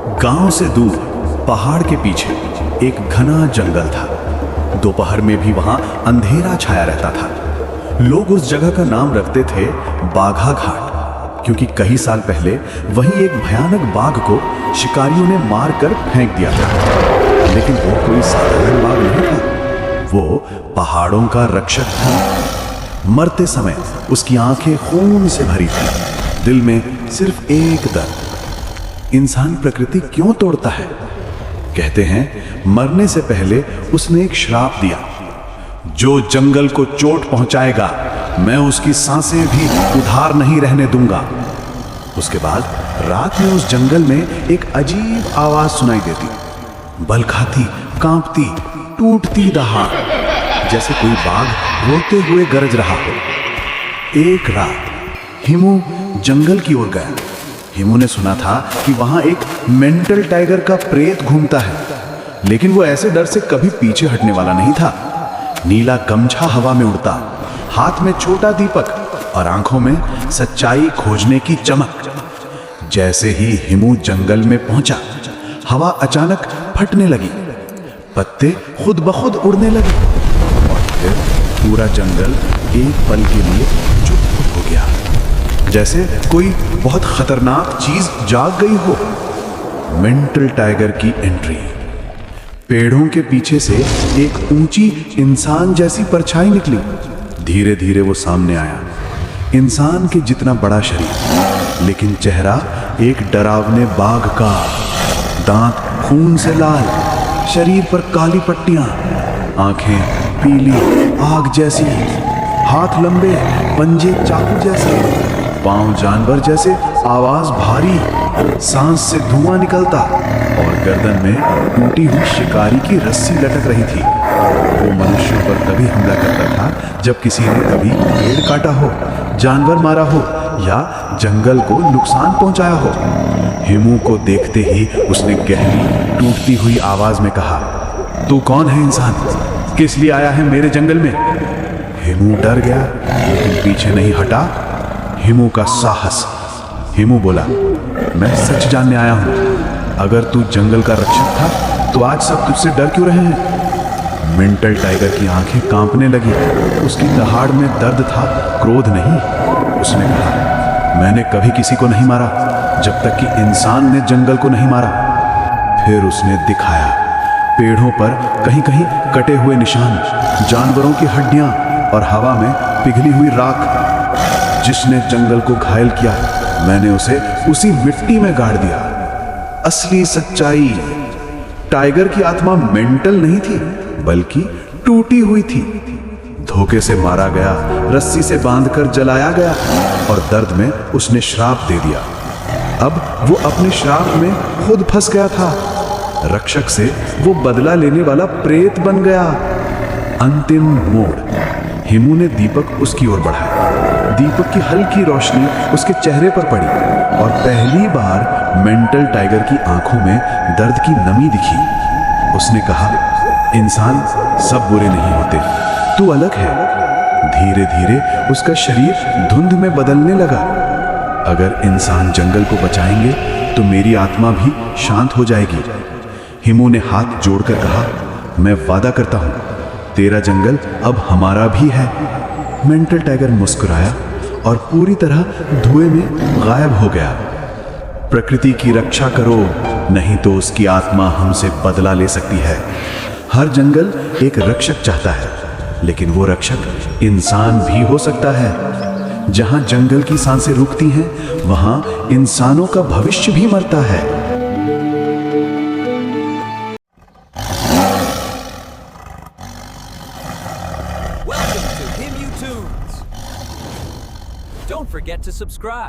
गांव से दूर पहाड़ के पीछे एक घना जंगल था। दोपहर में भी वहां अंधेरा छाया रहता था। लोग उस जगह का नाम रखते थे बाघा घाट, क्योंकि कई साल पहले वहीं एक भयानक बाघ को शिकारियों ने मारकर फेंक दिया था। लेकिन वो कोई साधारण बाघ नहीं था, वो पहाड़ों का रक्षक था। मरते समय उसकी आंखें खून से भरी थी, दिल में सिर्फ एक दर्द। इंसान प्रकृति क्यों तोड़ता है? कहते हैं मरने से पहले उसने एक श्राप दिया, जो जंगल को चोट पहुंचाएगा मैं उसकी सांसें भी उधार नहीं रहने दूंगा। उसके बाद रात में उस जंगल में एक अजीब आवाज सुनाई देती, बल खाती, कांपती, टूटती दहाड़, जैसे कोई बाघ रोते हुए गरज रहा हो। एक रात हिमू जंगल की ओर गया। हिमू ने सुना था कि वहां एक मेंटल टाइगर का प्रेत घूमता है, लेकिन वो ऐसे डर से कभी पीछे हटने वाला नहीं था। नीला गमछा हवा में उड़ता, हाथ में छोटा दीपक और आंखों में सच्चाई खोजने की चमक। जैसे ही हिमू जंगल में पहुंचा, हवा अचानक फटने लगी, पत्ते खुद ब खुद उड़ने लगे और फिर पूरा जंगल एक पल के लिए चुप हो गया, जैसे कोई बहुत खतरनाक चीज जाग गई हो। मेंटल टाइगर की एंट्री। पेड़ों के पीछे से एक ऊंची इंसान जैसी परछाई निकली। धीरे धीरे वो सामने आया। इंसान के जितना बड़ा शरीर, लेकिन चेहरा एक डरावने बाघ का। दांत खून से लाल, शरीर पर काली पट्टियां, आंखें पीली आग जैसी, हाथ लंबे, पंजे चाकू जैसे, पांव जानवर जैसे, आवाज भारी, सांस से धुआं निकलता और गर्दन में टूटी हुई शिकारी की रस्सी लटक रही थी। वो मनुष्यों पर तभी हमला करता था जब किसी ने कभी पेड़ काटा हो, जानवर मारा हो या जंगल को नुकसान पहुंचाया हो। हिमू को देखते ही उसने गहरी टूटती हुई आवाज में कहा, तू कौन है इंसान? किस लिए आया है मेरे जंगल में? हिमू डर गया, लेकिन पीछे नहीं हटा। हिमू का साहस। हिमू बोला, मैं सच जानने आया हूं। अगर तू जंगल का रक्षक था तो आज सब तुझसे डर क्यों रहे हैं? मेंटल टाइगर की आंखें कांपने लगी। उसकी दहाड़ में दर्द था, क्रोध नहीं। उसने कहा, मैंने कभी किसी को नहीं मारा जब तक कि इंसान ने जंगल को नहीं मारा। फिर उसने दिखाया, पेड़ों पर कहीं कहीं कटे हुए निशान, जानवरों की हड्डियां और हवा में पिघली हुई राख। जिसने जंगल को घायल किया, मैंने उसे उसी मिट्टी में गाड़ दिया। असली सच्चाई, टाइगर की आत्मा मेंटल नहीं थी, बल्कि टूटी हुई थी। धोखे से मारा गया, रस्सी से बांधकर जलाया गया और दर्द में उसने श्राप दे दिया। अब वो अपने श्राप में खुद फंस गया था। रक्षक से वो बदला लेने वाला प्रेत बन गया। अंतिम मोड़। हिमू ने दीपक उसकी ओर बढ़ाया। दीपक की हल्की रोशनी उसके चेहरे पर पड़ी और पहली बार मेंटल टाइगर की आंखों में दर्द की नमी दिखी। उसने कहा, इंसान सब बुरे नहीं होते, तू अलग है। धीरे धीरे उसका शरीर धुंध में बदलने लगा। अगर इंसान जंगल को बचाएंगे तो मेरी आत्मा भी शांत हो जाएगी। हिमू ने हाथ जोड़कर कहा, मैं वादा करता हूं, तेरा जंगल अब हमारा भी है। मेंटल टाइगर मुस्कुराया और पूरी तरह धुएं में गायब हो गया। प्रकृति की रक्षा करो, नहीं तो उसकी आत्मा हमसे बदला ले सकती है। हर जंगल एक रक्षक चाहता है, लेकिन वो रक्षक इंसान भी हो सकता है। जहां जंगल की सांसें रुकती हैं, वहां इंसानों का भविष्य भी मरता है। Don't forget to subscribe.